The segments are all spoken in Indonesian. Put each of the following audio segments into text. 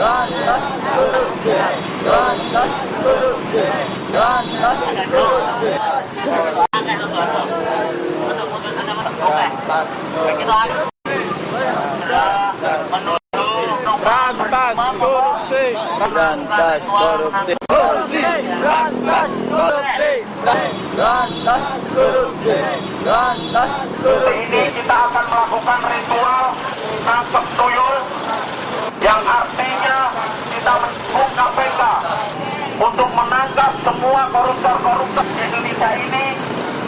Berantas korupsi. Berantas korupsi. Berantas korupsi. Berantas korupsi. Berantas korupsi. Korupsi. Berantas korupsi. Berantas korupsi. Berantas korupsi. Ini kita akan melakukan ritual tangkap tuyul yang artinya kita mendukung KPK untuk menangkap semua koruptor-koruptor di Indonesia ini,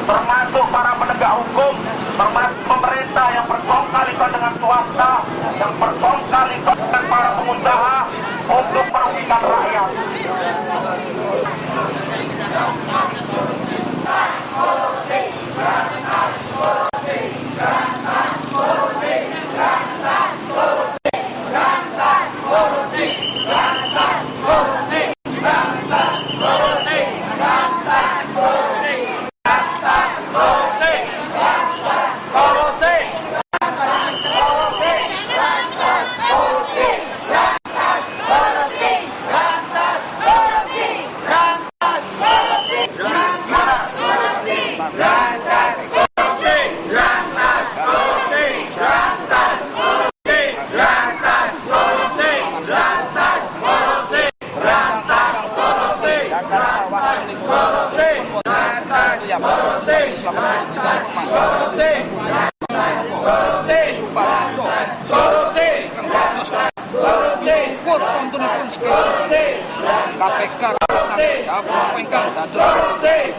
termasuk para penegak hukum, termasuk pemerintah yang berkongkali-kali dengan swasta, yang berkongkali dengan para pengusaha untuk merugikan rakyat. KPK jawab pengkang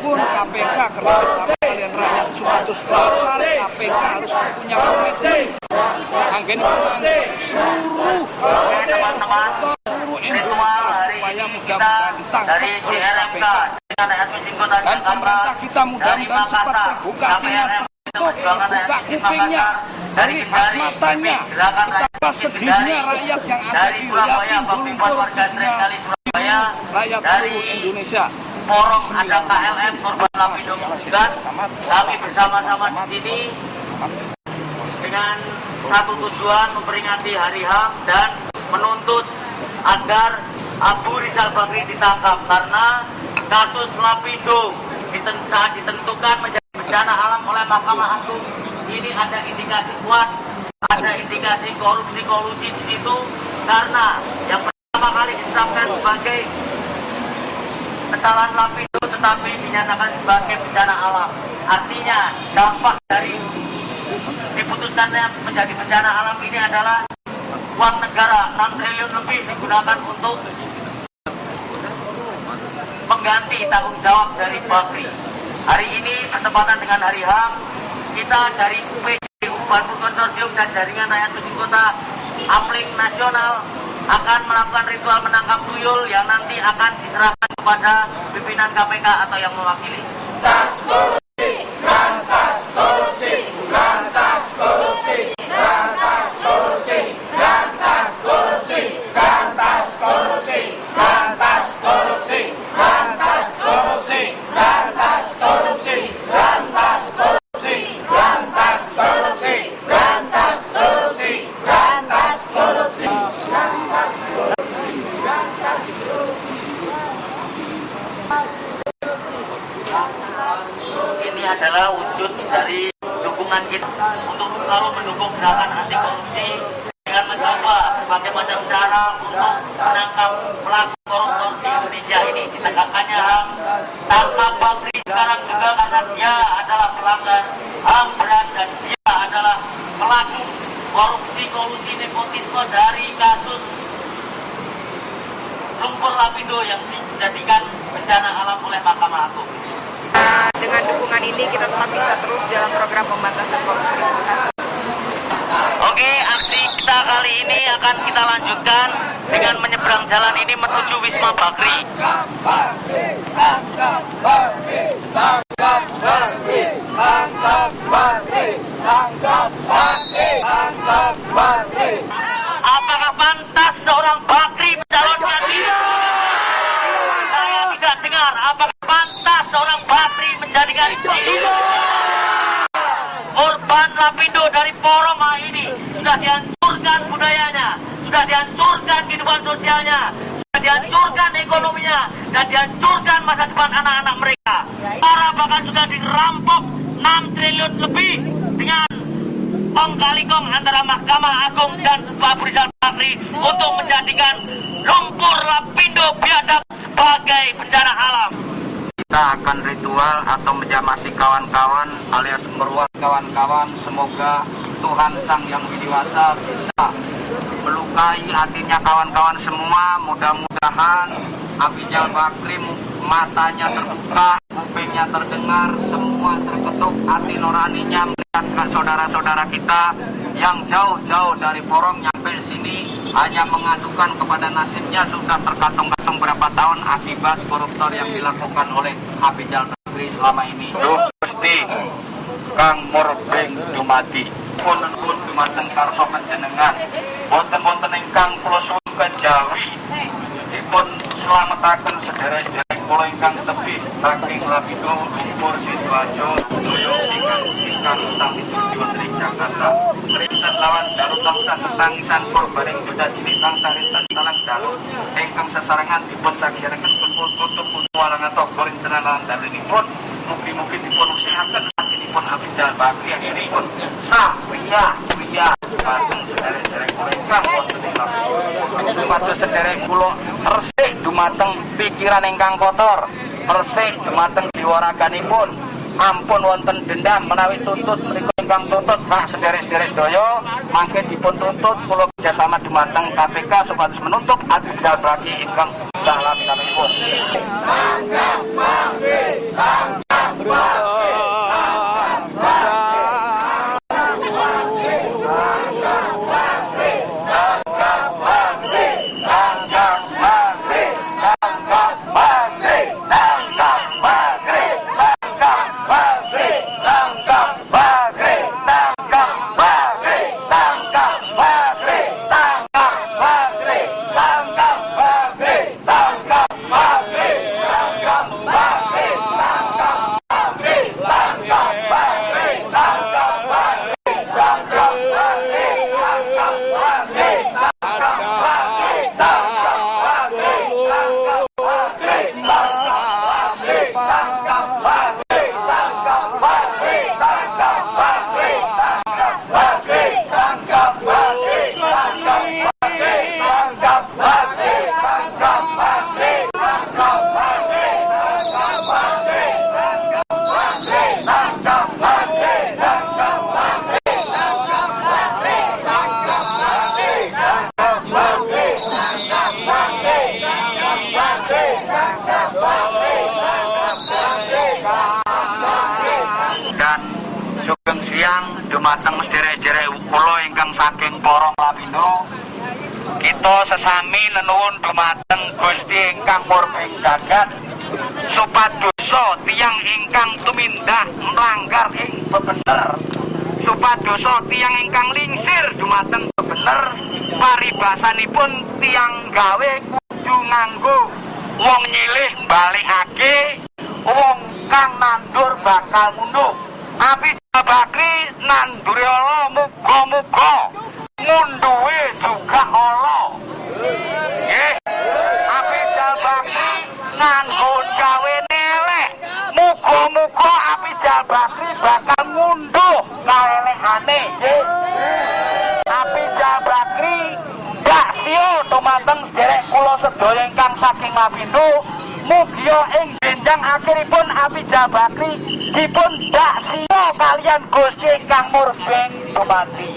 pun KPK kerja kalian rakyat supados KPK harus punya komitmen anggen seluruh Indonesia supaya mudah-mudahan ditangkap oleh KPK dan pemerintah kita mudah-mudahan cepat terbuka hatinya, buka kupingnya, lihat matanya, betapa sedihnya rakyat yang ada di Lumpur rakyat seluruh Indonesia. Forum ada KLM Korban Lapindo Menggugat. Kami bersama-sama di sini dengan satu tujuan memperingati Hari HAM dan menuntut agar Abu Rizal Bakri ditangkap karena kasus Lapindo saat ditentukan menjadi bencana alam oleh Mahkamah Agung. Ini ada indikasi kuat, ada indikasi korupsi-kolusi di situ karena yang pertama kali ditetapkan sebagai kesalahan Lapindo tetapi dinyatakan sebagai bencana alam. Artinya dampak dari diputuskannya menjadi bencana alam ini adalah uang negara 6 triliun lebih digunakan untuk mengganti tanggung jawab dari Bakri. Hari ini bertepatan dengan Hari HAM, kita dari UPJ, Bandung Konsorsium dan Jaringan Rakyat Ujung Kota Amling Nasional akan melakukan ritual menangkap tuyul yang nanti akan diserahkan kepada pimpinan KPK atau yang mewakili. Berantas korupsi, berantas korupsi, berantas korupsi, berantas korupsi, berantas korupsi, berantas korupsi, berantas korupsi, berantas korupsi, berantas korupsi, berantas korupsi, berantas korupsi, berantas korupsi, berantas korupsi. Ini adalah wujud dari dukungan kita untuk selalu mendukung gerakan anti korupsi dengan mencoba berbagai macam cara untuk menangkap pelaku koruptor di Indonesia ini. Ditegakkannya HAM, tangkap Bakri sekarang juga karena dia adalah pelanggar HAM berat dan dia adalah pelaku korupsi kolusi nepotisme dari kasus Lumpur Lapindo yang dijadikan bencana alam oleh Mahkamah Agung. Dengan dukungan ini kita tetap bisa terus dalam program pemberantasan korupsi. Oke, aksi kita kali ini akan kita lanjutkan dengan menyeberang jalan ini menuju Wisma Bakri. Tangkap Bakri, tangkap Bakri, tangkap Bakri, tangkap Bakri, tangkap Bakri, tangkap Bakri. Apakah pantas seorang Bakri mencalonkan diri? Saya tidak dengar. Apakah pantas seorang Bakri menjadikan diri? Korban Lapindo dari forum ini sudah dihancurkan budayanya, sudah dihancurkan kehidupan sosialnya, sudah dihancurkan ekonominya, dan dihancurkan masa depan anak-anak mereka. Para bahkan sudah dirampok 6 triliun lebih dengan kong kali kong antara Mahkamah Agung dan Pak Rizal Bakri untuk menjadikan lumpur Lapindo Biadab sebagai bencana alam. Kita akan ritual atau menjamasi kawan-kawan alias meruat kawan-kawan. Semoga Tuhan Sang Yang Widiwasa bisa melukai hatinya kawan-kawan semua. Mudah-mudahan Abijal Bakri matanya terbuka, kupingnya terdengar, semua terketuk, hati nuraninya melihat saudara-saudara kita yang jauh-jauh dari Porong nyampe sini hanya mengadukan kepada nasibnya sudah terkatung-katung berapa tahun akibat koruptor yang dilakukan oleh Abijal Bakri selama ini. Gusti Kang Murbeng dumadi pun dumateng karso panjenengan wonten-wonten ingkang kula suwun kejawi dipun selametaken sedherek-sedherek kula ingkang tebih saking Lapindo lumpur Sidoarjo Joyo ingkang utami wonten ing Jakarta. Rinten lawan dalu tansah tangisan purbaning juta cinitang sarinten salang dalu ingkang sesarengan dipun saksiaken pun tutup walang atau korinten lawan dalunipun mugi-mugi dipun usihaken hatinipun Abijal Bakri ini pun wiya bareng sederek-sederek kula ingkang wonten ing Lapindo. Dumados sederek kula resik dumateng pikiran ingkang kotor, resik dumateng jiwa raganipun. Ampun wonten dendam menawi tuntut menika ingkang tuntut sak sederek-sederek sedaya mangke dipun tuntut kula kerjasama dumateng KPK supados menuntut Abijal Bakri ingkang salah minangkipun. Tangkap Bakri, tangkap Bakri. Dumateng sederek-sederek kula ingkang saking Porong Lapindo kita sesami nenuwun dumateng Gusti ingkang murbeng jagat supadosa tiyang ingkang tumindak melanggar ing bebener, supadosa tiyang ingkang lingsir dumateng bebener paribasanipun tiyang gawe kudu nganggo wong nyilih balikake, wong kang nandur bakal munduh. Abijal Bakri nanduri Allah muga-muga ngunduhe juga Allah. Nggih. Abijal Bakri nganggo gawe elek. Muga-muga Abijal Bakri bakal ngunduh kaelekane. Nggih. Abijal Bakri gak sia dumateng sederek kula sedaya ingkang saking Lapindo. Mugia ing jenjang akhiripun Abijal Bakri dipun dak sia kalian Gusti ingkang murbeng dumadi.